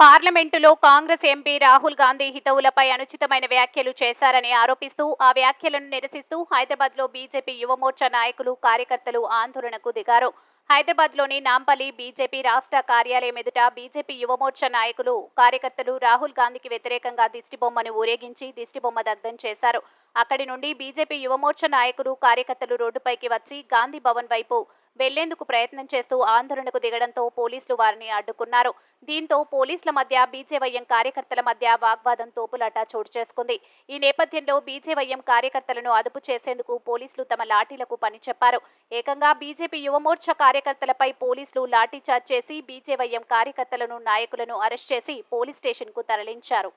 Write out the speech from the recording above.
పార్లమెంటులో కాంగ్రెస్ ఎంపీ రాహుల్ గాంధీ హితవులపై అనుచితమైన వ్యాఖ్యలు చేశారని ఆరోపిస్తూ ఆ వ్యాఖ్యలను నిరసిస్తూ హైదరాబాద్లో బీజేపీ యువమోర్చా నాయకులు కార్యకర్తలు ఆందోళనకు దిగారు. హైదరాబాద్లోని నాంపల్లి బీజేపీ రాష్ట్ర కార్యాలయం ఎదుట బీజేపీ యువమోర్చా నాయకులు కార్యకర్తలు రాహుల్ గాంధీకి వ్యతిరేకంగా దిష్టిబొమ్మను ఊరేగించి దిష్టిబొమ్మ దగ్ధం చేశారు. అక్కడి నుండి బీజేపీ యువమోర్చా నాయకులు కార్యకర్తలు రోడ్డుపైకి వచ్చి గాంధీ భవన్ వైపు వెళ్లేందుకు ప్రయత్నం చేస్తూ ఆందోళనకు దిగడంతో పోలీసులు వారిని అడ్డుకున్నారు. దీంతో పోలీసుల మధ్య బీజేవైఎం కార్యకర్తల మధ్య వాగ్వాదం తోపులాట చోటు చేసుకుంది. ఈ నేపథ్యంలో బీజేవైఎం కార్యకర్తలను అదుపు చేసేందుకు పోలీసులు తమ లాఠీలకు పని చెప్పారు. ఏకంగా బీజేపీ యువమోర్చా కార్యకర్తలపై పోలీసులు లాఠీచార్జ్ చేసి బీజేవైఎం కార్యకర్తలను నాయకులను అరెస్ట్ చేసి పోలీస్ స్టేషన్ కు తరలించారు.